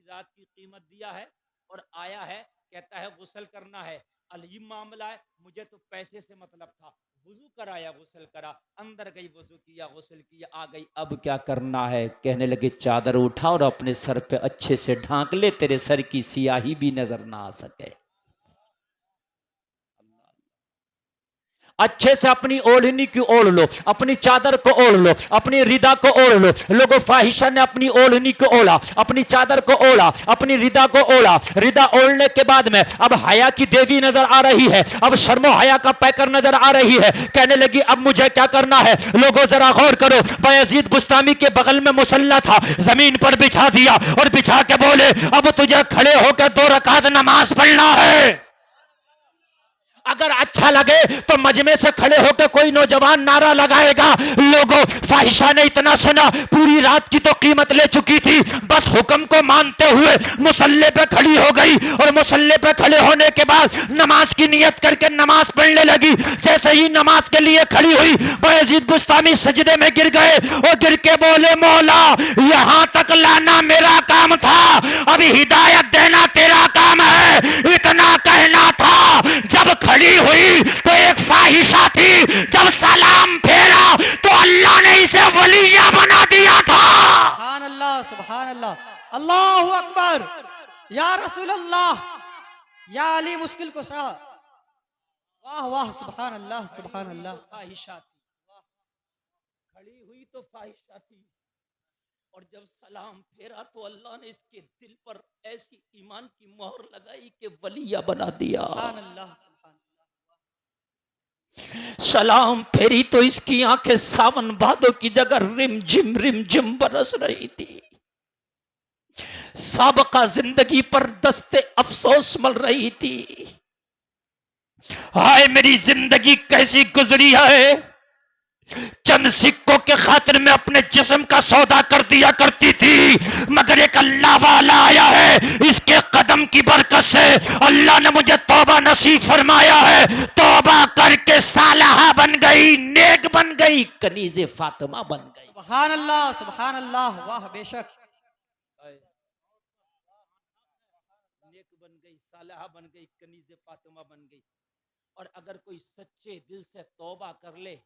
रात की कीमत दिया है और आया है, कहता है गुस्ल करना है, अलीम मामला है, मुझे तो पैसे से मतलब था, वुजू कराया, गुस्ल करा, अंदर गई, वुजू किया, गुस्ल किया, आ गई, अब क्या करना है? कहने लगे चादर उठा और अपने सर पे अच्छे से ढांक ले, तेरे सर की सियाही भी नजर ना आ सके। अच्छे से अपनी ओढ़नी की ओढ़ लो, अपनी चादर को ओढ़ लो, अपनी रिदा को ओढ़ लो। लोगों, फाहिशा ने अपनी ओढ़नी को ओढ़ा, अपनी चादर को ओढ़ा, अपनी रिदा को ओढ़ा। रिदा ओढ़ने के बाद में अब हया की देवी नजर आ रही है, अब शर्मो हया का पैकर नजर आ रही है। कहने लगी अब मुझे क्या करना है? लोगों जरा गौर करो, बायजीद बुस्तामी के बगल में मुसल्ला था, जमीन पर बिछा दिया और बिछा के बोले अब तुझे खड़े होकर 2 रकात नमाज पढ़ना है। अगर अच्छा लगे तो मजमे से खड़े होकर कोई नौजवान नारा लगाएगा। लोगों, फाहिशा ने इतना सुना, पूरी रात की तो कीमत ले चुकी थी, बस हुक्म को मानते हुए मुसल्ले पे खड़ी हो गई और मुसल्ले पे खड़े होने के बाद नमाज की नियत करके नमाज पढ़ने लगी। जैसे ही नमाज के लिए खड़ी हुई, बायजीद बुस्तामी सजदे में गिर गए और गिर के बोले मौला, यहां तक लाना मेरा काम था, अभी हिदायत देना तेरा काम है। इतना कहना था, जब खड़ी हुई तो एक फाहिशा थी, जब सलाम फेरा तो अल्लाह ने इसे वलिया बना दिया था। सुभान अल्लाह, सुभान अल्लाह, अल्लाहु अकबर, या रसूल अल्लाह, या अली मुश्किल कुशा। वाह वाह, सुभान अल्लाह, सुभान अल्लाह। फाहिशा थी, खड़ी हुई तो फाहिशा थी, और जब सलाम फेरा तो अल्लाह ने इसके दिल पर ऐसी ईमान की मोहर लगाई कि वलिया बना दिया। सुभान अल्लाह, सुभान सलाम फेरी तो इसकी आंखें सावन भादों की जगह रिम झिम बरस रही थी। साबका जिंदगी पर दस्ते अफसोस मल रही थी। हाय मेरी जिंदगी कैसी गुजरी है, चंद सिक्कों के खातिर में अपने जिस्म का सौदा कर दिया करती थी, मगर एक अल्लाह वाला आया है, इसके कदम की बरकत से अल्लाह ने मुझे तौबा नसीब फरमाया है। तौबा करके सालहा बन गई, नेक बन गई, कनीज़े फातिमा बन गई। सुभान अल्लाह, सुभान अल्लाह, वाह बेशक। नेक बन गई, सालहा बन गई, कनीज़े फातिमा बन गई। और अगर कोई सच्चे दिल से तौबा कर ले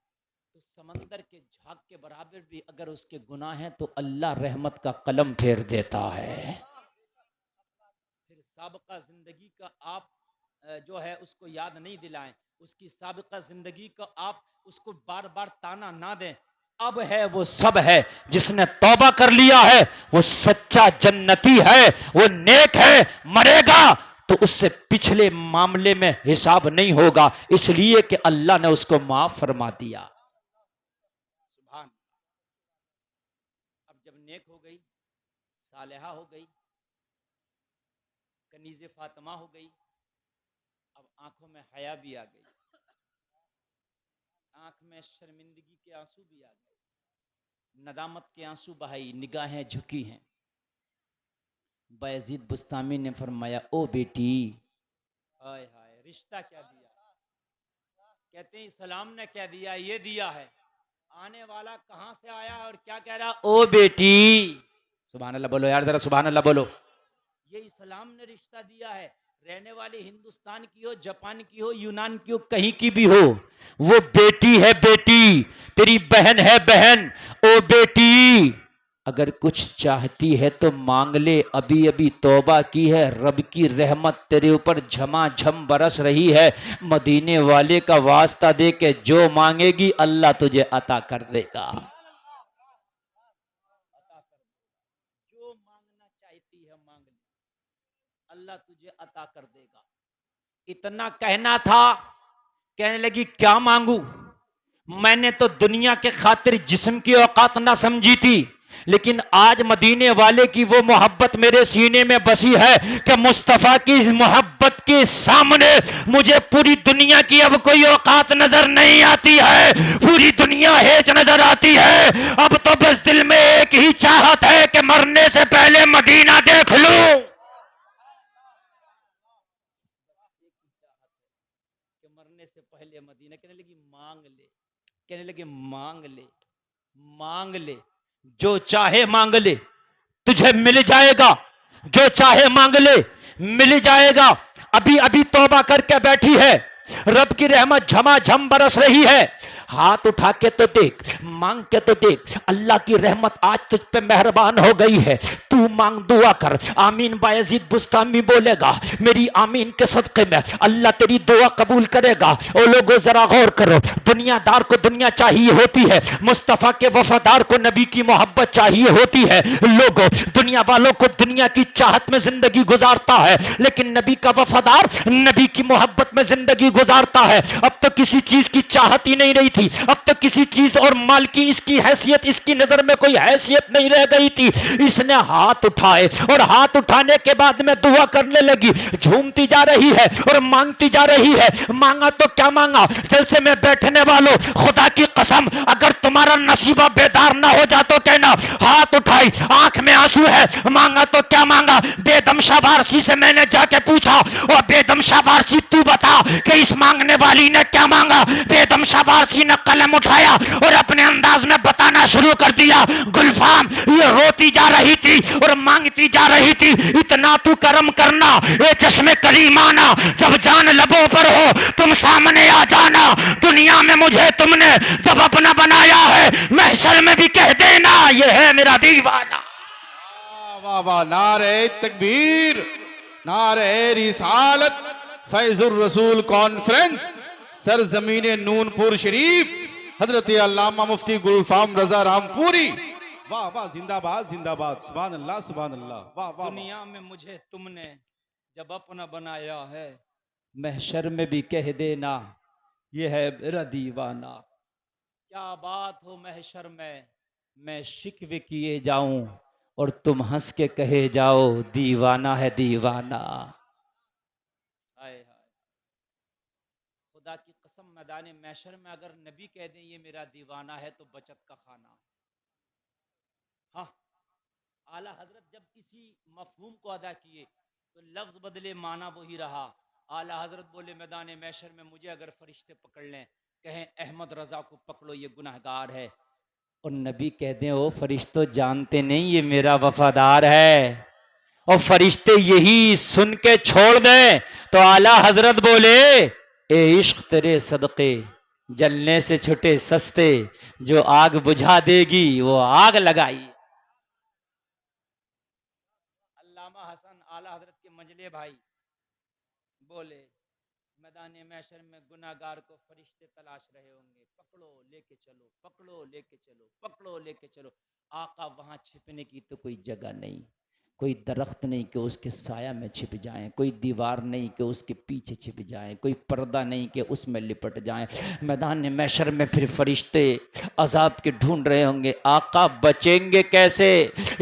तो समंदर के झाग के बराबर भी अगर उसके गुनाह हैं तो अल्लाह रहमत का कलम फेर देता है। फिर साबिका जिंदगी का आप जो है उसको याद नहीं दिलाएं, उसकी साबिका जिंदगी को आप उसको बार बार ताना ना दें। अब है वो सब है, जिसने तौबा कर लिया है वो सच्चा जन्नती है, वो नेक है, मरेगा तो उससे पिछले मामले में हिसाब नहीं होगा, इसलिए कि अल्लाह ने उसको माफ फरमा दिया। सुभान। अब जब नेक हो गई, सालेहा हो गई, कनीज़े फातिमा हो गई, अब आंखों में हया भी आ गई, आंख में शर्मिंदगी के आंसू भी आ गए, नदामत के आंसू बहाई, निगाहें झुकी हैं। बायजीद बुस्तामी ने फरमाया ओ बेटी, हाय हाय रिश्ता क्या दिया। कहते हैं सलाम ने क्या दिया, ये दिया है। आने वाला कहां से आया और क्या कह रहा, ओ बेटी। सुभान अल्लाह बोलो यार, जरा सुभान अल्लाह बोलो। ये इस्लाम ने रिश्ता दिया है। रहने वाले हिंदुस्तान की हो, जापान की हो, यूनान की हो, कहीं की भी हो, वो बेटी है बेटी, तेरी बहन है बहन। ओ बेटी, अगर कुछ चाहती है तो मांग ले, अभी अभी तौबा की है, रब की रहमत तेरे ऊपर झमाझम बरस रही है। मदीने वाले का वास्ता दे के जो मांगेगी अल्लाह तुझे अता कर देगा। जो मांगना चाहती है मांग ले, अल्लाह तुझे अता कर देगा। इतना कहना था, कहने लगी क्या मांगू, मैंने तो दुनिया के खातिर जिस्म की औकात ना समझी थी, लेकिन आज मदीने वाले की वो मोहब्बत मेरे सीने में बसी है कि मुस्तफा की मोहब्बत के सामने मुझे पूरी दुनिया की अब कोई औकात नजर नहीं आती है, पूरी दुनिया हेच नजर आती है। अब तो बस दिल में एक ही चाहत है कि मरने से पहले मदीना देख लूं। मरने से पहले मदीना। कहने लगी मांग ले, कहने लगे मांग ले, मांग ले, जो चाहे मांग ले, तुझे मिल जाएगा। जो चाहे मांग ले, मिल जाएगा। अभी अभी तौबा करके बैठी है, रब की रहमत झमाझम बरस रही है। हाथ उठा के तो देख, मांग के तो देख, अल्लाह की रहमत आज तुझ पे मेहरबान हो गई है। तू मांग, दुआ कर। आमीन बायजीद बुस्तामी बोलेगा, मेरी आमीन के सदके में अल्लाह तेरी दुआ कबूल करेगा। ओ लोगों जरा गौर करो, दुनियादार को दुनिया चाहिए होती है, मुस्तफ़ा के वफादार को नबी की मोहब्बत चाहिए होती है। लोगों, दुनिया वालों को दुनिया की चाहत में जिंदगी गुजारता है, लेकिन नबी का वफादार नबी की मोहब्बत में जिंदगी गुजारता है। अब तो किसी चीज की चाहत ही नहीं रही थी, अब तो किसी चीज और माल की इसकी हैसियत, इसकी नजर में कोई हैसियत नहीं रह गई थी। इसने हाथ उठाए और हाथ उठाने के बाद में दुआ करने लगी, झूमती जा रही है और मांगती जा रही है। मांगा तो क्या मांगा, जलसे में बैठने वालों, खुदा की कसम अगर तुम्हारा नसीबा बेदार ना हो जा तो कहना, हाथ उठाई, आंख में आंसू है। मांगा तो क्या मांगा, बेदम शाबारसी से मैंने जाके पूछा, और बेदम शाबारसी तू बता कि इस मांगने वाली ने क्या मांगा। बेदम शाबारसी ने कलम उठाया और अपने अंदाज में बताना शुरू कर दिया, गुलफाम ये रोती जा रही थी और मांगती जा रही थी, इतना तू कर्म करना, ये चश्मे करीमाना, जब जान लबों पर हो तुम सामने आ जाना। दुनिया में मुझे तुमने जब अपना बनाया है, महशर में भी कह देना ये है मेरा दीवाना। वाह वाह, नारे तकबीर, नारे रिसालत, फैजुर रसूल कॉन्फ्रेंस, सरजमीने नूनपुर शरीफ, हजरत अल्लामा मुफ्ती गुलफाम रजा रामपुरी। वाह वाह, जिंदाबाद जिंदाबाद, सुभान अल्लाह सुभान अल्लाह। वाह वाह, दुनिया में मुझे तुमने जब अपना बनाया है, महशर में भी कह देना ये है मेरा दीवाना। क्या बात हो महशर में मैं शिकवे किए जाऊं और तुम हंस के कहे जाओ दीवाना है दीवाना। हाय हाय, खुदा की कसम, मैदान महशर में अगर नबी कह दें ये मेरा दीवाना है तो बचत का खाना। हाँ, आला हजरत जब किसी मफहूम को अदा किए तो लफ्ज बदले, माना वही रहा। आला हजरत बोले मैदान महशर में मुझे अगर फरिश्ते पकड़ लें, कहें अहमद रजा को पकड़ो ये गुनाहगार है, और नबी कह दें ओ फरिश्तों जानते नहीं ये मेरा वफादार है, और फरिश्ते यही सुन के छोड़ दें, तो आला हजरत बोले ए इश्क तेरे सदके जलने से छुटे सस्ते, जो आग बुझा देगी वो आग लगाई। अल्लामा हसन आला हजरत के मंजले भाई बोले मैदान महशर में गुनाहगार को फरिश्ते तलाश रहे होंगे, पकड़ो लेके चलो, पकड़ो लेके चलो, पकड़ो लेके चलो। आका वहां छिपने की तो कोई जगह नहीं, कोई दरख्त नहीं कि उसके साया में छिप जाएं, कोई दीवार नहीं कि उसके पीछे छिप जाएं, कोई पर्दा नहीं कि उसमें लिपट जाएं। मैदान महशर में फिर फरिश्ते अजाब के ढूंढ रहे होंगे, आका बचेंगे कैसे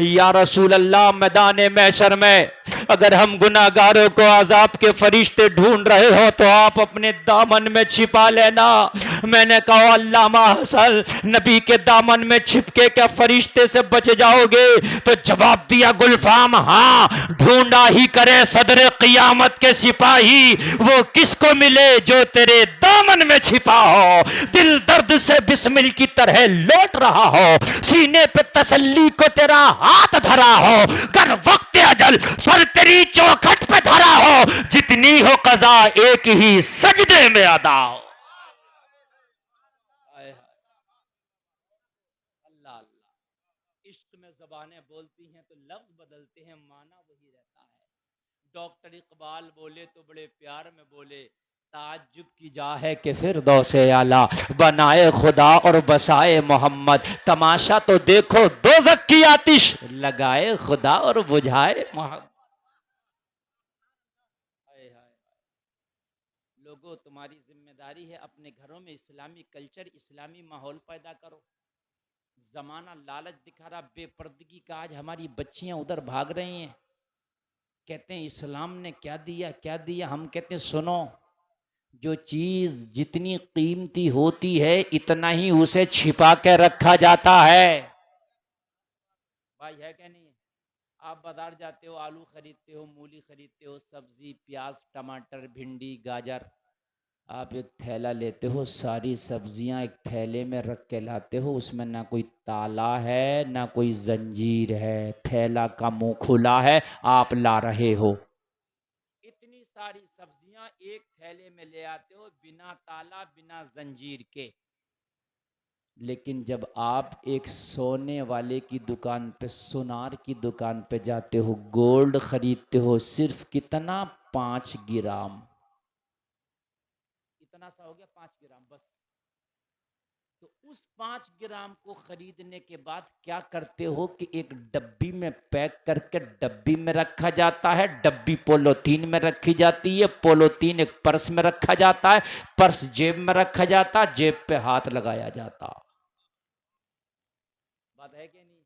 या रसूल अल्लाह। मैदान महशर में अगर हम गुनाहगारों को अजाब के फरिश्ते ढूंढ रहे हो तो आप अपने दामन में छिपा लेना। मैंने कहा अल्लामा हसन नबी के दामन में छिपके क्या फरिश्ते से बच जाओगे? तो जवाब दिया गुलफाम, हाँ ढूंढा ही करे सदर क़ियामत के सिपाही, वो किसको मिले जो तेरे दामन में छिपा हो, दिल दर्द से बिस्मिल की तरह लौट रहा हो, सीने पे तसल्ली को तेरा हाथ धरा हो, कर वक्त अजल सर तेरी चौखट पे धरा हो, जितनी हो कज़ा एक ही सजदे में अदा हो। अल्लाह अल्लाह, इश्क में ज़बानें बोलती हैं तो लफ्ज बदलते हैं, माना वही रहता है। डॉक्टर इकबाल बोले तो बड़े प्यार में बोले, ताज्जुब की जा है कि फिरदौसे आला बनाए खुदा और बसाए मोहम्मद, तमाशा तो देखो दोज़ख की आतिश लगाए खुदा और बुझाए मोहम्मद। लोगों, तुम्हारी जिम्मेदारी है अपने घरों में इस्लामी कल्चर, इस्लामी माहौल पैदा करो। जमाना लालच दिखा रहा, बेपर्दगी का, आज हमारी बच्चियां उधर भाग रही हैं, कहते हैं इस्लाम ने क्या दिया क्या दिया। हम कहते हैं सुनो, जो चीज जितनी कीमती होती है इतना ही उसे छिपा के रखा जाता है। भाई है क्या नहीं है? आप बाजार जाते हो, आलू खरीदते हो, मूली खरीदते हो, सब्जी, प्याज, टमाटर, भिंडी, गाजर, आप एक थैला लेते हो, सारी सब्जियां एक थैले में रख के लाते हो, उसमें ना कोई ताला है ना कोई जंजीर है, थैला का मुंह खुला है, आप ला रहे हो। इतनी सारी सब्जियां एक थैले में ले आते हो बिना ताला बिना जंजीर के। लेकिन जब आप एक सोने वाले की दुकान पे, सुनार की दुकान पे जाते हो, गोल्ड खरीदते हो, सिर्फ कितना, 5 ग्राम, इतना सा हो गया 5 ग्राम बस। तो उस 5 ग्राम को खरीदने के बाद क्या करते हो कि एक डब्बी में पैक करके डब्बी में रखा जाता है, डब्बी पोलोथीन में रखी जाती है, पोलोथीन एक पर्स में रखा जाता है, पर्स जेब में रखा जाता है, जेब पे हाथ लगाया जाता। बात है कि नहीं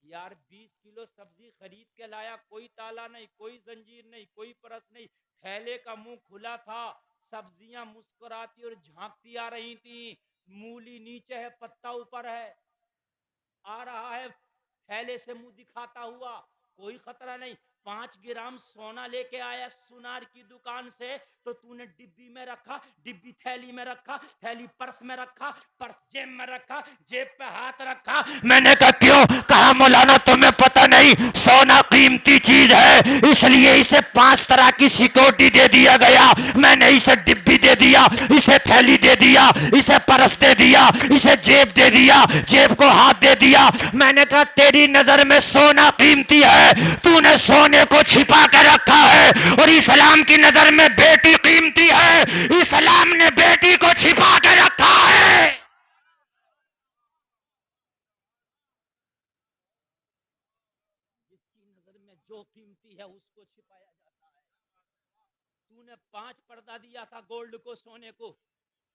यार? 20 किलो सब्जी खरीद के लाया, कोई ताला नहीं, कोई जंजीर नहीं, कोई परस नहीं, थैले का मुंह खुला था, सब्जियां मुस्कुराती और झांकती आ रही थी, मूली नीचे है, पत्ता ऊपर है, आ रहा है थैले से मुंह दिखाता हुआ, कोई खतरा नहीं। 5 ग्राम सोना लेके आया सुनार की दुकान से, तो तूने डिब्बी में रखा, डिब्बी थैली में रखा, थैली पर्स में रखा, पर्स जेब में रखा, जेब पे हाथ रखा। मैंने कहा क्यों? कहा मौलाना तुम्हें पता नहीं, सोना कीमती चीज है, इसलिए इसे 5 तरह की सिक्योरिटी दे दिया गया। मैंने इसे डिब्बी दे दिया, इसे थैली दे दिया, इसे परस दे दिया, इसे जेब दे दिया, जेब को हाथ दे दिया। मैंने कहा तेरी नजर में सोना कीमती है, तूने सोने को छिपा के रखा है, और इस्लाम की नजर में बेटी कीमती है, इस्लाम ने बेटी को छिपा के रखा है। जिसकी नजर में जो कीमती है उसको छिपाया जाता है। तूने 5 पर्दा दिया था गोल्ड को, सोने को,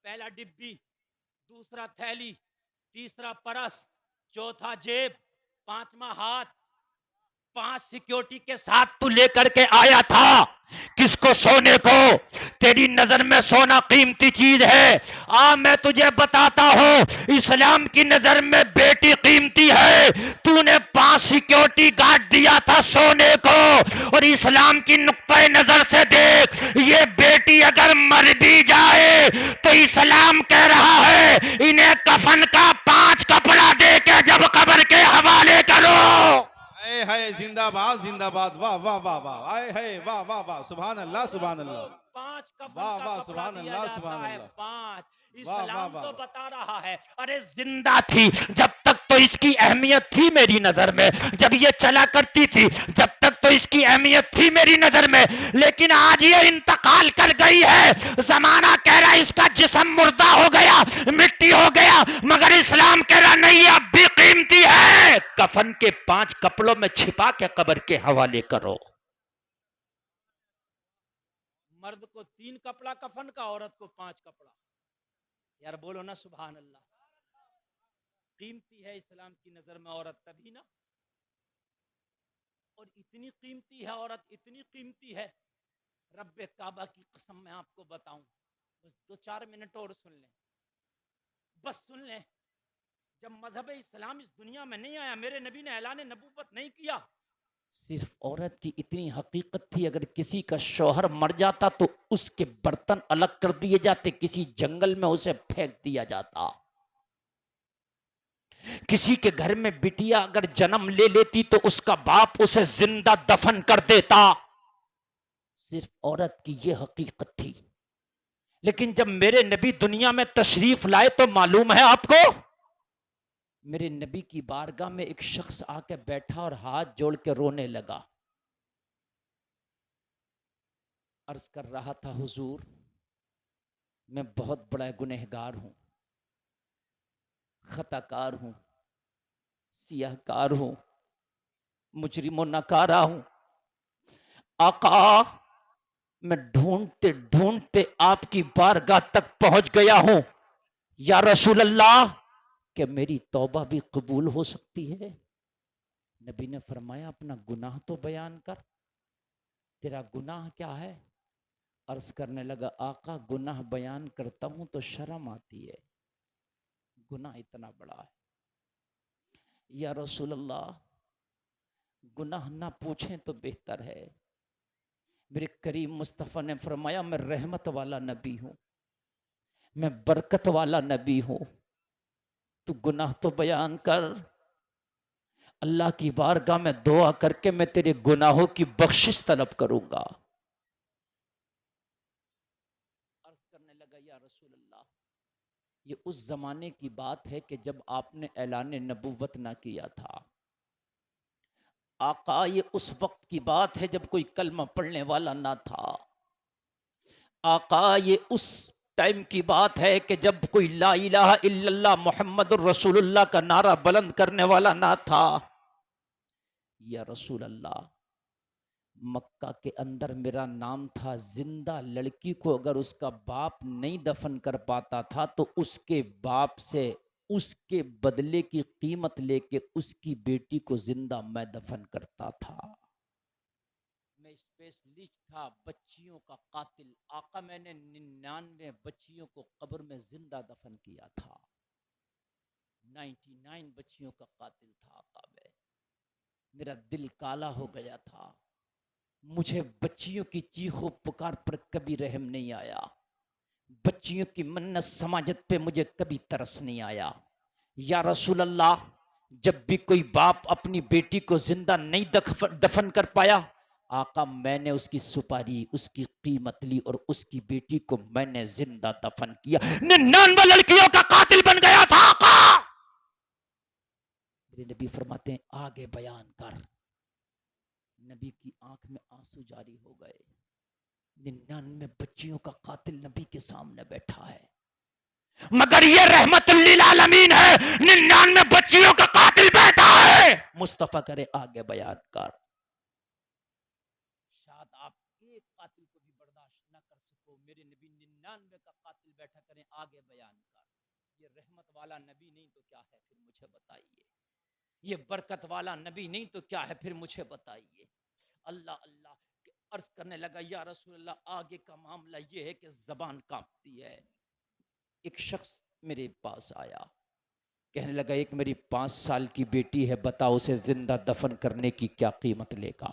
पहला डिब्बी, दूसरा थैली, तीसरा परस, चौथा जेब, पांचवा हाथ, 5 सिक्योरिटी के साथ तू लेकर के आया था। किसको? सोने को। तेरी नजर में सोना कीमती चीज है। मैं तुझे बताता हूं, इस्लाम की नजर में बेटी कीमती है। तूने 5 सिक्योरिटी गार्ड दिया था सोने को, और इस्लाम की नुक्ते नजर से देख, ये बेटी अगर मर भी जाए तो इस्लाम कह रहा है इन्हें कफन का 5 कपड़ा दे के जब कब्र के हवाले करो। हाय हाय, जिंदाबाद जिंदाबाद, वाह वाह वाह वाह, हाय हाय, वाह वाह वाह, सुभान अल्लाह सुभान अल्लाह, 5 कफन वाह का वाह, कपड़ा सुभान दिया अल्लाह जाता सुभान है, अल्लाह, 5। वाह वाह इस्लाम वाह तो वाह। बता रहा है, अरे जिंदा थी जब तक तो इसकी अहमियत थी मेरी नजर में, जब ये चला करती थी जब तक तो इसकी अहमियत थी मेरी नजर में, लेकिन आज ये इंतकाल कर गई है, जमाना कह रहा है इसका जिस्म मुर्दा हो गया, मिट्टी हो गया, मगर इस्लाम कह रहा नहीं, अब भी कीमती है। कफन के 5 कपड़ों में छिपा के कब्र के हवाले करो। मर्द को 3 कपड़ा कफन का, औरत को 5 कपड़ा। यार बोलो ना सुभान अल्लाह। कीमती है इस्लाम की नजर में औरत तभी ना, और इतनी कीमती है औरत, इतनी कीमती है, रब्बे काबा की कसम मैं आपको बताऊं, बस 2-4 मिनट और सुन लें, बस सुन लें। जब मजहब इस्लाम इस दुनिया में नहीं आया, मेरे नबी ने ऐलान नबूवत नहीं किया, सिर्फ औरत की इतनी हकीकत थी, अगर किसी का शौहर मर जाता तो उसके बर्तन अलग कर दिए जाते, किसी जंगल में उसे फेंक दिया जाता। किसी के घर में बिटिया अगर जन्म ले लेती तो उसका बाप उसे जिंदा दफन कर देता। सिर्फ औरत की यह हकीकत थी। लेकिन जब मेरे नबी दुनिया में तशरीफ लाए तो मालूम है आपको, मेरे नबी की बारगाह में एक शख्स आके बैठा और हाथ जोड़ के रोने लगा। अर्ज कर रहा था, हुजूर मैं बहुत बड़ा गुनहगार हूं, खताकार हूं, सियाहकार हूं, मुजरिम नकारा हूं। आका मैं ढूंढते ढूंढते आपकी बारगाह तक पहुंच गया हूं। या रसूल अल्लाह, क्या मेरी तौबा भी कबूल हो सकती है? नबी ने फरमाया, अपना गुनाह तो बयान कर, तेरा गुनाह क्या है? अर्ज करने लगा, आका गुनाह बयान करता हूं तो शर्म आती है, गुनाह इतना बड़ा है। या रसूल अल्लाह, गुनाह ना पूछें तो बेहतर है। मेरे करीम मुस्तफ़ा ने फरमाया, मैं रहमत वाला नबी हूं, मैं बरकत वाला नबी हूं, तू गुनाह तो बयान कर। अल्लाह की बारगाह में दुआ करके मैं तेरे गुनाहों की बख्शिश तलब करूंगा। अर्ज करने लगा, या रसूल अल्लाह, ये उस जमाने की बात है कि जब आपने ऐलान नबूवत ना किया था। आका, ये उस वक्त की बात है जब कोई कलमा पढ़ने वाला ना था। आका, ये उस टाइम की बात है कि जब कोई ला इलाहा इल्लल्लाह मुहम्मदुर रसूलुल्लाह का नारा बुलंद करने वाला ना था। या रसूल अल्लाह, मक्का के अंदर मेरा नाम था, जिंदा लड़की को अगर उसका बाप नहीं दफन कर पाता था तो उसके बाप से उसके बदले की कीमत लेके उसकी बेटी को जिंदा मैं दफन करता था। मैं स्पेशलिस्ट था बच्चियों का कातिल। आका, मैंने 99 बच्चियों को कब्र में जिंदा दफन किया था। 99 बच्चियों का कातिल था आका मैं। मेरा दिल काला हो गया था। मुझे बच्चियों की चीखों पुकार पर कभी रहम नहीं आया। बच्चियों की मन्नत समाजत पे मुझे कभी तरस नहीं आया। या रसूल अल्लाह, जब भी कोई बाप अपनी बेटी को जिंदा नहीं दफन कर पाया, आका मैंने उसकी सुपारी, उसकी कीमत ली और उसकी बेटी को मैंने जिंदा दफन किया। 99 लड़कियों का कातिल बन गया था आका। मेरे नबी फरमाते हैं, आगे बयान कर। नबी की आंख में आंसू जारी हो गए। 99 बच्चियों का कातिल नबी के सामने बैठा है, मगर ये रहमतुल लिल आलमीन है। 99 बच्चियों का कातिल बैठा है। मुस्तफा करे, आगे बयान कर। शायद आप एक कातिल को भी बर्दाश्त ना कर सको, मेरे नबी 99 का कातिल बैठा करें, आगे बयान कर। ये रहमत वाला नबी नहीं तो क्या है, फिर मुझे बताइए। ये बरकत वाला नबी नहीं तो क्या है, फिर मुझे बताइए। अल्लाह अल्लाह अर्ज करने लगा, या रसूल अल्लाह, आगे का मामला ये है कि जबान कांपती है। एक शख्स मेरे पास आया, कहने लगा, एक मेरी 5 साल की बेटी है, बताओ उसे जिंदा दफन करने की क्या कीमत लेगा।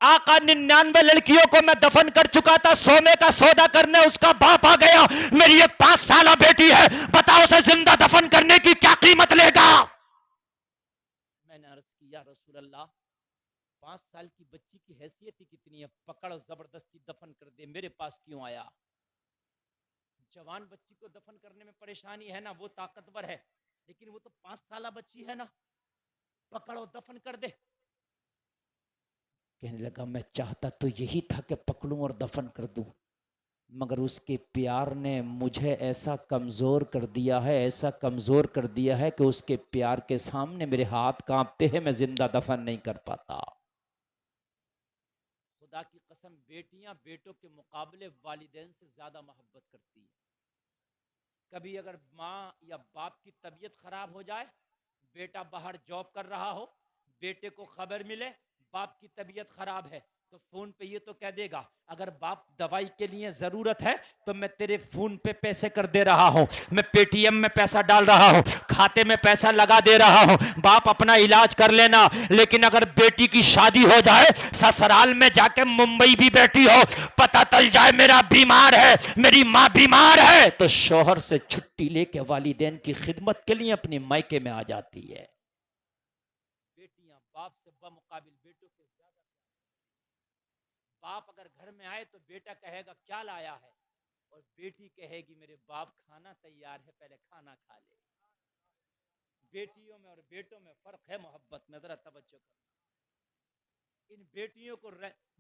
आका, 99 लड़कियों को मैं दफन कर चुका था, सोने का सौदा करने उसका बाप आ गया। मेरी एक 5 साल बेटी है, बताओ उसे जिंदा दफन करने की क्या कीमत लेगा। मैंने अर्ज किया, रसूल अल्लाह, 5 साल की बच्ची की हैसियत ही कितनी है, पकड़ जबरदस्ती दफन कर दे, मेरे पास क्यों आया। जवान बच्ची को दफन करने में परेशानी है ना, वो ताकतवर है, लेकिन वो तो 5 साल बच्ची है ना, पकड़ो दफन कर दे। कहने लगा, मैं चाहता तो यही था कि पकड़ूं और दफन कर दूं, मगर उसके प्यार ने मुझे ऐसा कमज़ोर कर दिया है, ऐसा कमज़ोर कर दिया है कि उसके प्यार के सामने मेरे हाथ कांपते हैं, मैं जिंदा दफन नहीं कर पाता। खुदा की कसम, बेटियां बेटों के मुकाबले वालिदैन से ज़्यादा मोहब्बत करती है। कभी अगर माँ या बाप की तबीयत खराब हो जाए, बेटा बाहर जॉब कर रहा हो, बेटे को खबर मिले बाप की तबीयत खराब है, तो फोन पे ये तो कह देगा, अगर बाप दवाई के लिए जरूरत है तो मैं तेरे फोन पे पैसे कर दे रहा हूं, मैं पेटीएम में पैसा डाल रहा हूं, खाते में पैसा लगा दे रहा हूं, बाप अपना इलाज कर लेना। लेकिन अगर बेटी की शादी हो जाए, ससुराल में जाके मुंबई भी बैठी हो, पता चल जाए मेरा बीमार है, मेरी माँ बीमार है, तो शोहर से छुट्टी लेके वालिदैन की खिदमत के लिए अपने मायके में आ जाती है। बेटियां बाप से बमुकाबिल बेटों के ज्यादा। बाप अगर घर में आए तो बेटा कहेगा क्या लाया है, और बेटी कहेगी मेरे बाप खाना तैयार है, पहले खाना खा ले। बेटियों में और बेटों में फर्क है मोहब्बत में, जरा तवज्जो करो। इन बेटियों को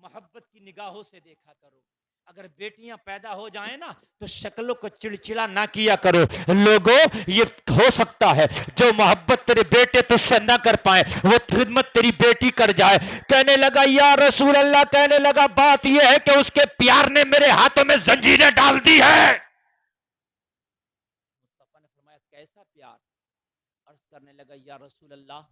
मोहब्बत की निगाहों से देखा करो। अगर बेटियां पैदा हो जाए ना तो शक्लों को चिड़चिड़ा ना किया करो। लोगों, ये हो सकता है जो मोहब्बत तेरे बेटे तुझसे ना कर पाए, वो खिदमत तेरी बेटी कर जाए। कहने लगा, या रसूल अल्लाह, कहने लगा, बात यह है कि उसके प्यार ने मेरे हाथों में जंजीरें डाल दी है। मुस्तफा ने फरमाया, कैसा प्यार। अर्ज करने लगा, या रसूल अल्लाह,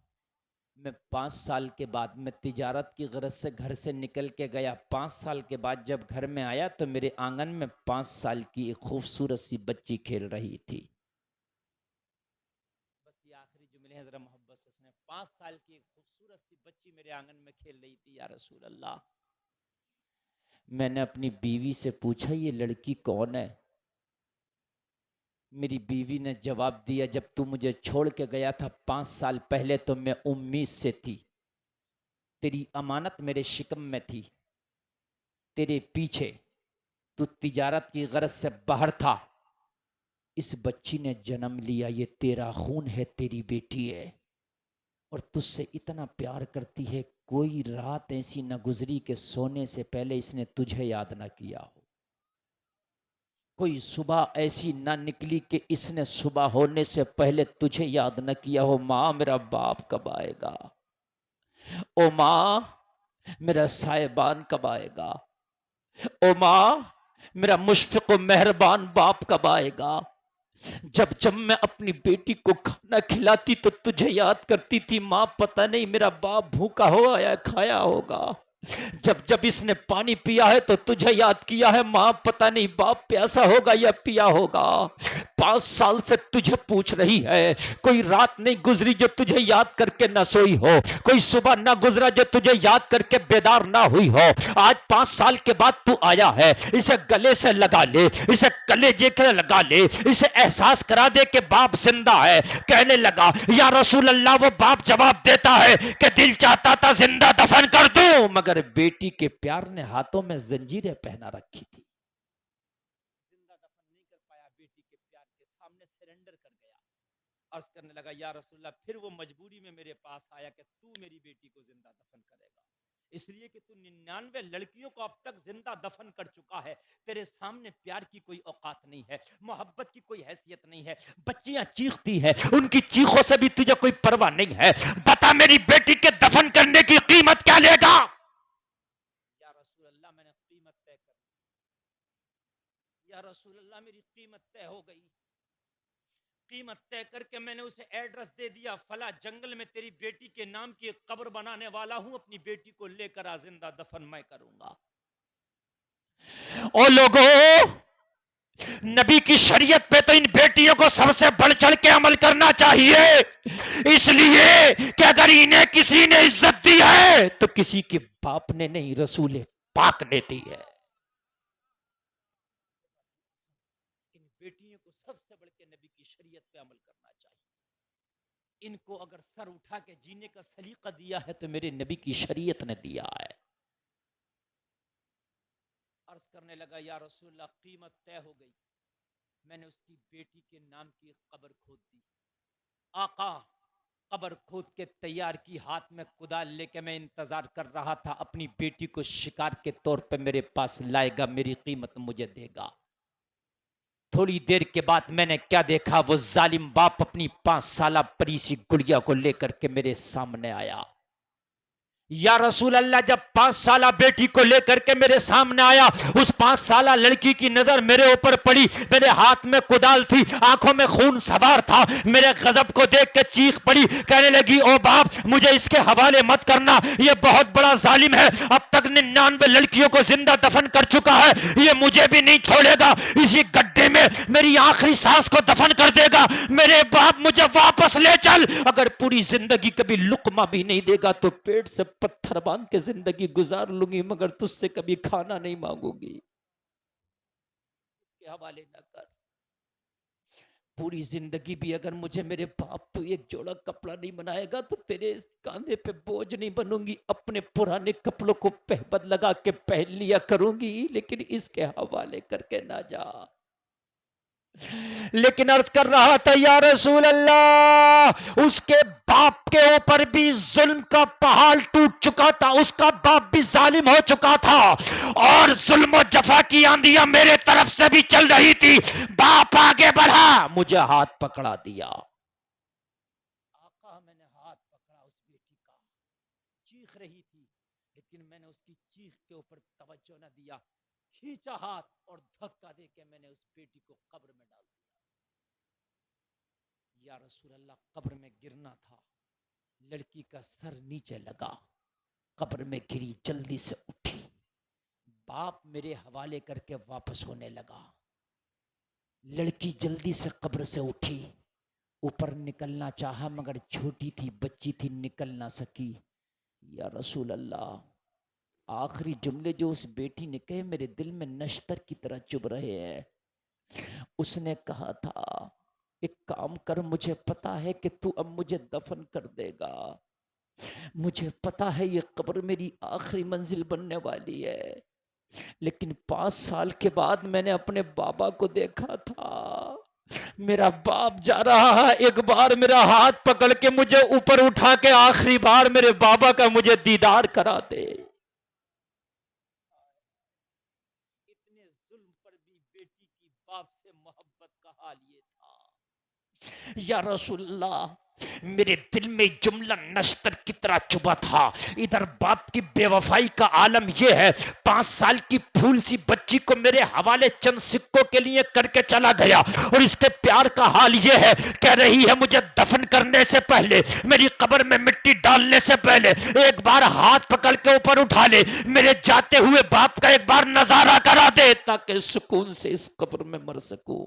मैं 5 साल के बाद, मैं तिजारत की गरज से घर से निकल के गया, 5 साल के बाद जब घर में आया तो मेरे आंगन में 5 साल की एक खूबसूरत सी बच्ची खेल रही थी। बस ये आखिरी जुमले हैं, जरा मोहब्बत से सुने। 5 साल की एक खूबसूरत सी बच्ची मेरे आंगन में खेल रही थी। या रसूल अल्लाह, मैंने अपनी बीवी से पूछा, ये लड़की कौन है। मेरी बीवी ने जवाब दिया, जब तू मुझे छोड़ के गया था 5 साल पहले तो मैं उम्मीद से थी, तेरी अमानत मेरे शिकम में थी, तेरे पीछे, तू तिजारत की गरज से बाहर था। इस बच्ची ने जन्म लिया, ये तेरा खून है, तेरी बेटी है और तुझसे इतना प्यार करती है। कोई रात ऐसी न गुजरी कि सोने से पहले इसने तुझे याद ना किया हो। कोई सुबह ऐसी ना निकली कि इसने सुबह होने से पहले तुझे याद न किया हो। माँ मेरा बाप कब आएगा, ओ माँ मेरा साहिबान कब आएगा, ओ माँ मेरा मुशफिक व मेहरबान बाप कब आएगा। जब जब मैं अपनी बेटी को खाना खिलाती तो तुझे याद करती थी। माँ पता नहीं मेरा बाप भूखा हो या खाया होगा। जब जब इसने पानी पिया है तो तुझे याद किया है। माँ पता नहीं बाप प्यासा होगा या पिया होगा। 5 साल से तुझे पूछ रही है। कोई रात नहीं गुजरी जो तुझे याद करके ना सोई हो, कोई सुबह ना गुजरा जो तुझे याद करके बेदार ना हुई हो। आज 5 साल के बाद तू आया है, इसे गले से लगा ले, इसे कलेजे के लगा ले, इसे एहसास करा दे कि बाप जिंदा है। कहने लगा या रसूल अल्लाह, वो बाप जवाब देता है कि दिल चाहता था जिंदा दफन कर दूं, मगर बेटी के प्यार ने हाथों में जंजीरें पहना रखी थी। जिंदा दफन नहीं कर पाया, बेटी के प्यार के सामने सरेंडर कर गया। अर्ज करने लगा या रसूल अल्लाह, फिर वो मजबूरी में मेरे पास आया कि तू मेरी बेटी को जिंदा दफन करेगा, इसलिए कि तू 99 लड़कियों को अब तक जिंदा दफन कर चुका है। तेरे सामने प्यार की कोई औकात नहीं है, मोहब्बत की कोई हैसियत नहीं है। बच्चियां चीखती हैं, उनकी चीखों से भी तुझे कोई परवाह नहीं है। बता मेरी बेटी के दफन करने की कीमत क्या लेगा। या रसूल अल्लाह मैंने कीमत तय कर दी, या रसूल अल्लाह मेरी कीमत तय हो गई। कीमत तय करके मैंने उसे एड्रेस दे दिया, फला जंगल में तेरी बेटी के नाम की एक कब्र बनाने वाला हूं, अपनी बेटी को लेकर आ, जिंदा दफन मैं करूंगा। ओ लोगों, नबी की शरीयत पे तो इन बेटियों को सबसे बढ़ चढ़ के अमल करना चाहिए, इसलिए कि अगर इन्हें किसी ने इज्जत दी है तो किसी के बाप ने नहीं, रसूल पाक ने दी है। बेटियों को सबसे बढ़ के नबी की शरीयत पे अमल करना चाहिए। इनको अगर सर उठा के जीने का सलीका दिया है तो मेरे नबी की शरीयत ने दिया है। अर्ज करने लगा या रसूलल्लाह, कीमत तय हो गई। मैंने उसकी बेटी के नाम की कब्र खोद दी। आका कब्र खोद के तैयार की, हाथ में कुदाल लेके मैं इंतजार कर रहा था, अपनी बेटी को शिकार के तौर पे मेरे पास लाएगा, मेरी कीमत मुझे देगा। थोड़ी देर के बाद मैंने क्या देखा, वो जालिम बाप अपनी 5 साला परी सी गुड़िया को लेकर के मेरे सामने आया। या रसूल अल्लाह, जब 5 साला बेटी को लेकर के मेरे सामने आया, उस 5 साला लड़की की नजर मेरे ऊपर पड़ी। मेरे हाथ में कुदाल थी, आंखों में खून सवार था। मेरे गजब को देख के चीख पड़ी, कहने लगी ओ बाप मुझे इसके हवाले मत करना, ये बहुत बड़ा जालिम है, अब तक 99 लड़कियों को जिंदा दफन कर चुका है, ये मुझे भी नहीं छोड़ेगा, इसी गड्ढे में मेरी आखिरी सांस को दफन कर देगा। मेरे बाप मुझे वापस ले चल, अगर पूरी जिंदगी कभी लुकमा भी नहीं देगा तो पेट से पत्थर बांध के जिंदगी गुजार लूंगी, मगर तुझसे कभी खाना नहीं मांगूंगी, इसके हवाले न कर। पूरी जिंदगी भी अगर मुझे मेरे बाप तो एक जोड़ा कपड़ा नहीं बनाएगा तो तेरे कांधे पे बोझ नहीं बनूंगी, अपने पुराने कपड़ों को पहबद लगा के पहन लिया करूंगी, लेकिन इसके हवाले करके ना जा। लेकिन अर्ज कर रहा था या रसूल अल्लाह, उसके बाप के ऊपर भी जुल्म का पहाड़ टूट चुका था, उसका बाप भी जालिम हो चुका था और जुल्म और जफा की आंधियां मेरे तरफ से भी चल रही थी। बाप आगे बढ़ा, मुझे हाथ पकड़ा दिया। आका मैंने हाथ पकड़ा, उस बेटी का चीख रही थी, लेकिन मैंने उसकी चीख के ऊपर तवज्जो न दिया, खींचा हाथ और धक्का देके मैंने उस बेटी को कब्र में डाल दिया। या रसूल अल्लाह, कब्र में गिरना था, लड़की का सर नीचे लगा, कब्र में गिरी, जल्दी से उठी, बाप मेरे हवाले करके वापस होने लगा। लड़की जल्दी से कब्र से उठी, ऊपर निकलना चाहा मगर छोटी थी, बच्ची थी, निकल ना सकी। या रसूल अल्लाह, आखिरी जुमले जो उस बेटी ने कहे मेरे दिल में नश्तर की तरह चुभ रहे हैं। उसने कहा था एक काम कर, मुझे पता है कि तू अब मुझे दफन कर देगा, मुझे पता है ये कब्र मेरी आखिरी मंजिल बनने वाली है, लेकिन 5 साल के बाद मैंने अपने बाबा को देखा था, मेरा बाप जा रहा है, एक बार मेरा हाथ पकड़ के मुझे ऊपर उठा के आखिरी बार मेरे बाबा का मुझे दीदार करा दे। इतने जुल्म पर भी बेटी की बाप से मोहब्बत का हाल ये था। या रसूलल्लाह, मेरे दिल में जुमला नश्तर की तरह चुभा था। इधर बाप की बेवफाई का आलम यह है, 5 साल की फूल सी बच्ची को मेरे हवाले चंद सिक्कों के लिए करके चला गया, और इसके प्यार का हाल यह है, कह रही है मुझे दफन करने से पहले, मेरी कब्र में मिट्टी डालने से पहले एक बार हाथ पकड़ के ऊपर उठा ले, मेरे जाते हुए बाप का एक बार नजारा करा दे, ताकि सुकून से इस कब्र में मर सकूं।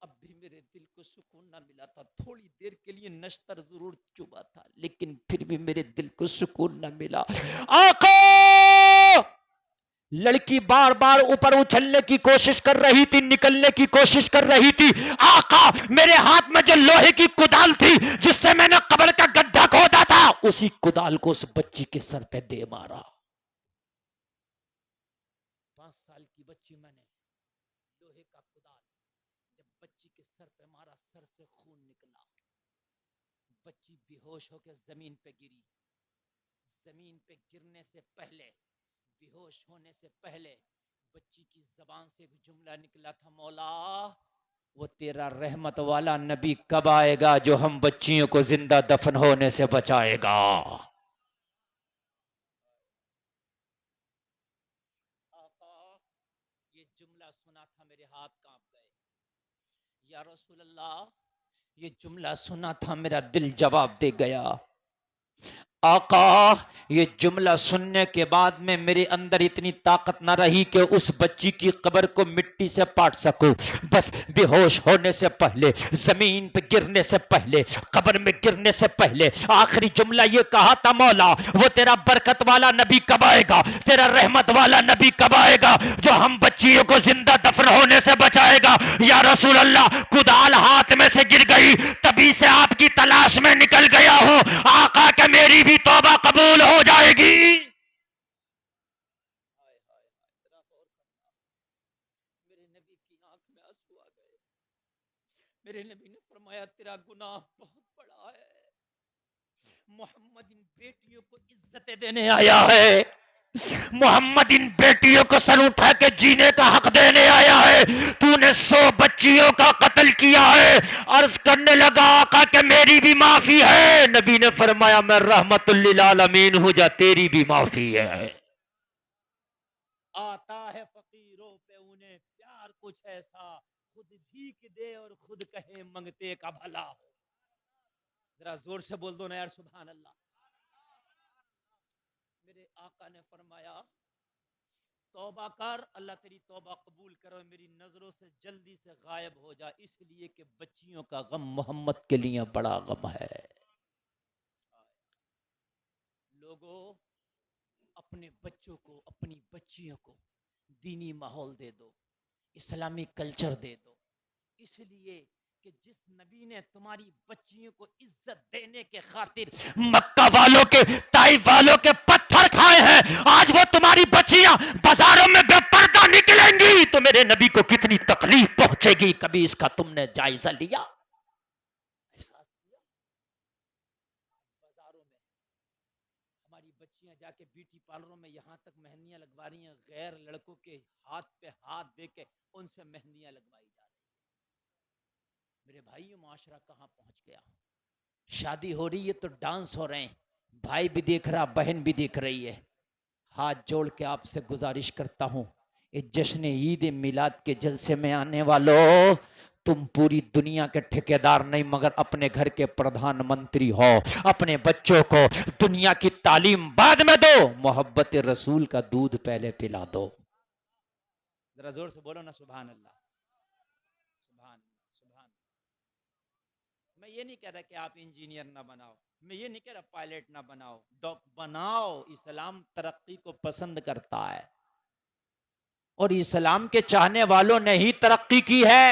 अब भी मेरे दिल को सुकून ना मिला था, थोड़ी देर के लिए नश्तर जरूर चुभा था, लेकिन फिर भी मेरे दिल को सुकून ना मिला। आका! लड़की बार बार ऊपर उछलने की कोशिश कर रही थी, निकलने की कोशिश कर रही थी। आका, मेरे हाथ में जो लोहे की कुदाल थी जिससे मैंने कब्र का गड्ढा खोदा था, उसी कुदाल को उस बच्ची के सर पे दे मारा। 5 साल की बच्ची, मैंने लोहे का कुदाल जब बच्ची के सर पे मारा, सर से खून निकला, बच्ची बेहोश होकर जमीन पे गिरी। जमीन पे गिरने से पहले, बेहोश होने से पहले बच्ची की जबान से एक जुमला निकला था, मौला वो तेरा रहमत वाला नबी कब आएगा जो हम बच्चियों को जिंदा दफन होने से बचाएगा। आका, ये जुमला सुना था मेरे हाथ कांप गए। या रसूल अल्लाह, ये जुमला सुना था मेरा दिल जवाब दे गया। आका, ये जुमला सुनने के बाद में मेरे अंदर इतनी ताकत न रही कि उस बच्ची की कब्र को मिट्टी से पाट सकूं। बस बेहोश होने से पहले, जमीन पे गिरने से पहले, कब्र में गिरने से पहले आखिरी जुमला ये कहा था, मौला वो तेरा बरकत वाला नबी कब आएगा, तेरा रहमत वाला नबी कब आएगा जो हम बच्चियों को जिंदा दफन होने से बचाएगा। या रसूल अल्लाह, कुदाल हाथ में से गिर गई, तभी से आपकी तलाश में निकल गया हूं। आका के मेरी भी तौबा कबूल हो जाएगी। मेरे नबी की आंख में आंसू आ गए। मेरे नबी ने फरमाया तेरा गुनाह बहुत बड़ा है, मोहम्मद इन बेटियों को इज्जतें देने आया है, मोहम्मद इन बेटियों को सर उठा के जीने का हक देने आया है, तूने 100 बच्चियों का कत्ल किया है। अर्ज करने लगा आका कि मेरी भी माफी है। नबी ने फरमाया मैं रहमतुल लिल आलमीन हूं, जा तेरी भी माफी है। आता है फकीरों पे उन्हें प्यार कुछ ऐसा, खुद भीख दे और खुद कहे मंगते का भला हो। जरा जोर से बोल दो ना यार, सुभान अल्लाह। मेरे आका ने फरमाया तौबा कर, अल्लाह तेरी तौबा कबूल करो, मेरी नजरों से जल्दी से गायब हो जा, इसलिए कि बच्चियों का गम मोहम्मद के लिए बड़ा गम है। लोगों, अपने बच्चों को, अपनी बच्चियों को दीनी माहौल दे दो, इस्लामी कल्चर दे दो, इसलिए कि जिस नबी ने तुम्हारी बच्चियों को इज्जत देने के खातिर मक्का वालों के, ताइफ वालों के पत्थर खाए हैं, आज वो तुम्हारी बच्चियां बाजारों में बेपर्दा निकलेंगी तो मेरे नबी को कितनी तकलीफ पहुंचेगी, कभी इसका तुमने जायजा लिया? बाजारों में हमारी बच्चियां जाके ब्यूटी पार्लरों में यहाँ तक मेहंदियां लगवा रही हैं, गैर लड़कों के हाथ पे हाथ दे के उनसे मेहंदियां लगवाई जा रही है। मेरे भाइयों, माशरा कहाँ पहुंच गया? शादी हो रही है तो डांस हो रहे हैं, भाई भी देख रहा, बहन भी देख रही है। हाथ जोड़ के आपसे गुजारिश करता हूं, इस जश्न ईद मिलाद के जलसे में आने वालों, तुम पूरी दुनिया के ठेकेदार नहीं मगर अपने घर के प्रधानमंत्री हो। अपने बच्चों को दुनिया की तालीम बाद में दो, मोहब्बत रसूल का दूध पहले पिला दो। जरा जोर से बोलो ना सुभान अल्लाह, सुभान सुभान। मैं ये नहीं कह रहा कि आप इंजीनियर ना बनाओ, मैं ये नहीं कह रहा पायलट ना बनाओ, बनाओ। इस्लाम तरक्की को पसंद करता है और इस्लाम के चाहने वालों ने ही तरक्की की है।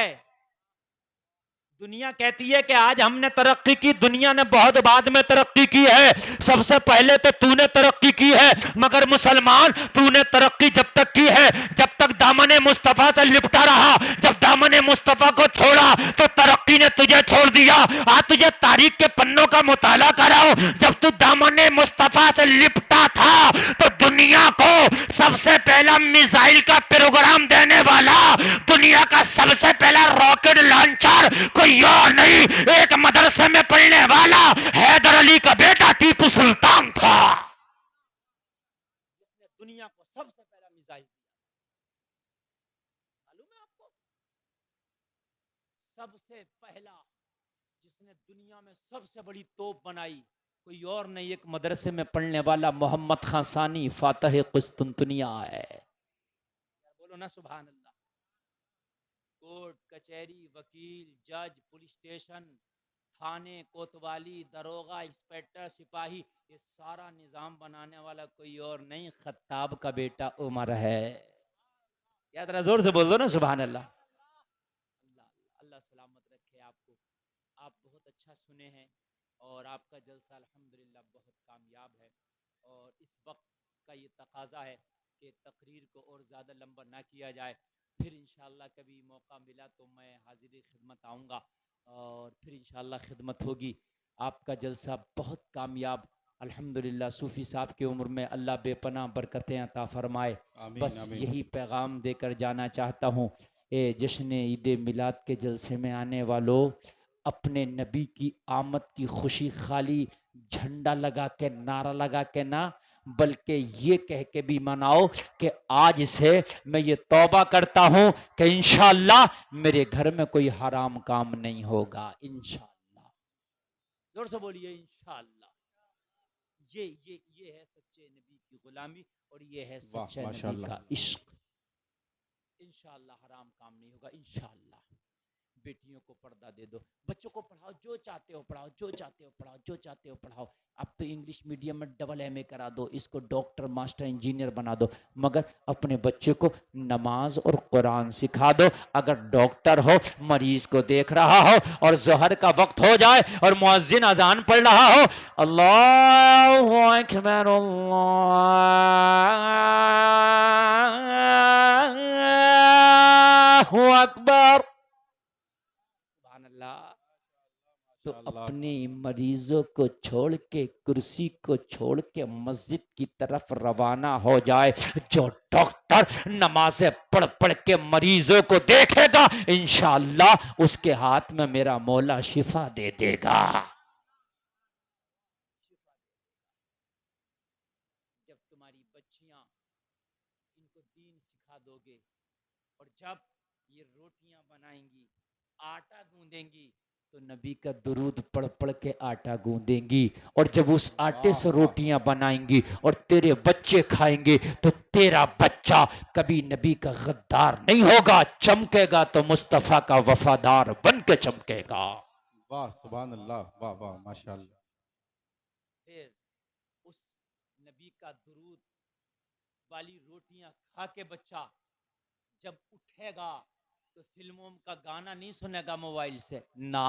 दुनिया कहती है कि आज हमने तरक्की की, दुनिया ने बहुत बाद में तरक्की की है, सबसे पहले तो तूने तरक्की की है। मगर मुसलमान, तूने तरक्की जब तक की है जब तक दामने मुस्तफा से लिपटा रहा। जब दामने मुस्तफा को छोड़ा तो तरक्की ने तुझे छोड़ दिया। आज तुझे तारीख के पन्नों का मुताला कराओ, जब तू दामने मुस्तफा से लिपटा था तो दुनिया को सबसे पहला मिसाइल का प्रोग्राम देने वाला, दुनिया का सबसे पहला रॉकेट लॉन्चर कोई और नहीं, एक मदरसे में पढ़ने वाला हैदर अली का बेटा टीपू सुल्तान था, जिसने दुनिया को सबसे पहला मिसाइल दिया। मालूम है आपको? सबसे पहला जिसने दुनिया में सबसे बड़ी तोप बनाई कोई और नहीं, एक मदरसे में पढ़ने वाला मोहम्मद खान सानी फातह कुस्तुनतुनिया है। बोलो ना सुभान अल्लाह। कोर्ट कचहरी, वकील, जज, पुलिस स्टेशन, थाने, कोतवाली, दरोगा, इंस्पेक्टर, सिपाही, ये सारा निजाम बनाने वाला कोई और नहीं, खत्ताब का बेटा उमर है। या जरा जोर से बोल दो ना सुभान अल्लाह। अल्लाह अल्लाह सलामत रखे आपको। आप बहुत अच्छा सुने हैं और आपका जलसा अल्हम्दुलिल्लाह बहुत कामयाब है। और इस वक्त का ये तकाजा है कि तकरीर को और ज़्यादा लंबा ना किया जाए। फिर इंशाअल्लाह कभी मौका मिला तो मैं हाजिरी खिदमत आऊँगा और फिर इंशाअल्लाह खिदमत होगी। आपका जलसा बहुत कामयाब अल्हम्दुलिल्लाह। सूफ़ी साहब की उम्र में अल्लाह बेपनाह बरकतें अता फरमाए। बस यही पैगाम देकर जाना चाहता हूँ। ए जश्न ईद मिलाद के जलसे में आने वालों, अपने नबी की आमद की खुशी खाली झंडा लगा के, नारा लगा के ना, बल्कि ये कह के भी मनाओ कि आज से मैं ये तौबा करता हूं कि इंशाअल्लाह मेरे घर में कोई हराम काम नहीं होगा। इंशाअल्लाह, जोर से बोलिए इंशाअल्लाह। ये है सच्चे नबी की गुलामी और ये है सच्चे नबी का इश्क। इंशाअल्लाह हराम काम नहीं होगा इंशाअल्लाह। बेटियों को पर्दा दे दो, बच्चों को पढ़ाओ, जो चाहते हो पढ़ाओ, जो चाहते हो पढ़ाओ, जो चाहते हो पढ़ाओ। अब तो इंग्लिश मीडियम में डबल MA करा दो, इसको डॉक्टर, मास्टर, इंजीनियर बना दो, मगर अपने बच्चे को नमाज और कुरान सिखा दो। अगर डॉक्टर हो, मरीज को देख रहा हो और ज़ोहर का वक्त हो जाए और मुअज्जिन अजान पढ़ रहा हो, अल्लाहु अकबर अल्लाहु अकबर, तो अपने मरीजों को छोड़ के, कुर्सी को छोड़ के मस्जिद की तरफ रवाना हो जाए। जो डॉक्टर नमाज़ें पढ़ पढ़ के मरीजों को देखेगा, इंशाअल्लाह उसके हाथ में मेरा मौला शिफा दे देगा। जब तुम्हारी बच्चियां इनको दीन सिखा दोगे और जब ये रोटियां बनाएंगी, आटा गूंदेंगी, तो नबी का दुरूद पढ़ पढ़ के आटा गूंदेंगी। और जब उस आटे से रोटियां बनाएंगी और तेरे बच्चे खाएंगे, तो तेरा बच्चा कभी नबी का गद्दार नहीं होगा, चमकेगा तो मुस्तफा का वफादार बन के चमकेगा। वाह सुभान अल्लाह, वाह वाह माशाअल्लाह। फिर उस नबी का दुरूद वाली रोटियां खा के बच्चा जब उठेगा तो फिल्मों का गाना नहीं सुनेगा मोबाइल से, ना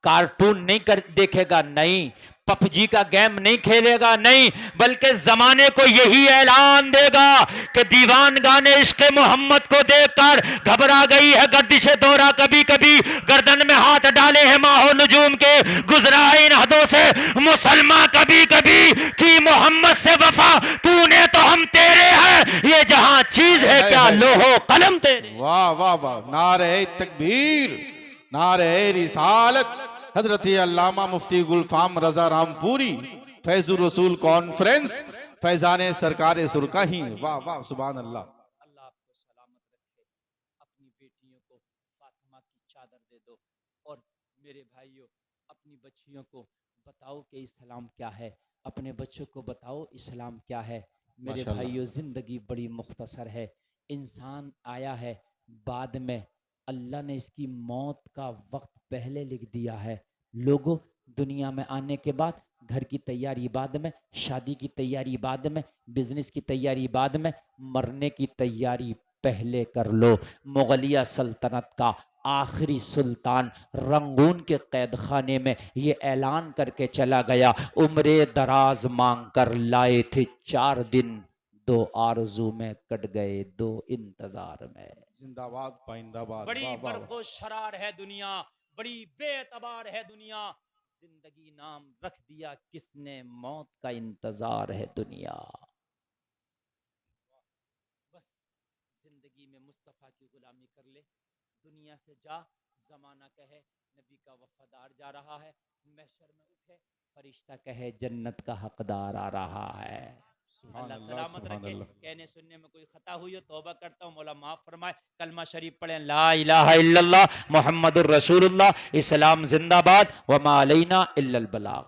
कार्टून नहीं देखेगा, नहीं पबजी का गेम नहीं खेलेगा, नहीं, बल्कि जमाने को यही ऐलान देगा कि दीवान गाने इश्क मोहम्मद को देखकर घबरा गई है गर्दिश दौरा, कभी कभी गर्दन में हाथ डाले हैं माहो नजूम के, गुजरा इन हदों से मुसलमान कभी कभी की मोहम्मद से वफा, तूने तो हम तेरे हैं, ये जहां चीज है क्या लोहो कलम तेरे। वाह वाह वाह, नारे तकबीर, नारे रिसालत। हजरत अल्लामा मुफ्ती गुलफाम रजा रामपुरी फैजुर रसूल कॉन्फ्रेंस फैजाने सरकार सुरकाही। वाह वाह सुभान अल्लाह। अल्लाह आपको सलामत रखे। अपनी बेटियों को फातिमा की चादर दे दो और मेरे भाइयों अपनी बच्चियों को बताओ कि इस्लाम क्या है, अपने बच्चों को बताओ इस्लाम क्या है। मेरे भाइयों जिंदगी बड़ी मुख्तसर है, इंसान आया है बाद में, अल्लाह ने इसकी मौत का वक्त पहले लिख दिया है, लोगों, दुनिया में आने के बाद घर की तैयारी बाद में, शादी की तैयारी बाद में, बिजनेस की तैयारी बाद में, मरने की तैयारी पहले कर लो। मुगलिया सल्तनत का आखिरी सुल्तान रंगून के कैद खाने में ये ऐलान करके चला गया, उम्रे दराज मांग कर लाए थे 4 दिन, 2 आरजू में कट गए 2 इंतजार में। जिंदाबाद पाइंदाबाद। बड़ी वाह, वाह, वाह। बरगोशरार है दुनिया, बड़ी बेतबार है दुनिया, जिंदगी नाम रख दिया किसने, मौत का इंतजार है दुनिया। बस जिंदगी में मुस्तफा की गुलामी कर ले, दुनिया से जा, जमाना कहे नबी का वफादार जा रहा है, महशर में उठे फरिश्ता कहे जन्नत का हकदार आ रहा है। सुभान अल्लाह अल्लाह, सलामत सुभान रखे। अल्लाह। कहने सुनने में कोई खता हुई हो तौबा करता हूँ, मौला माफ फरमाए। कलमा शरीफ पढ़ें, ला इलाहा इल्लल्लाह मुहम्मदुर रसूलुल्लाह, इस्लाम जिंदाबाद, व मा अलैना इल्लल बलाग।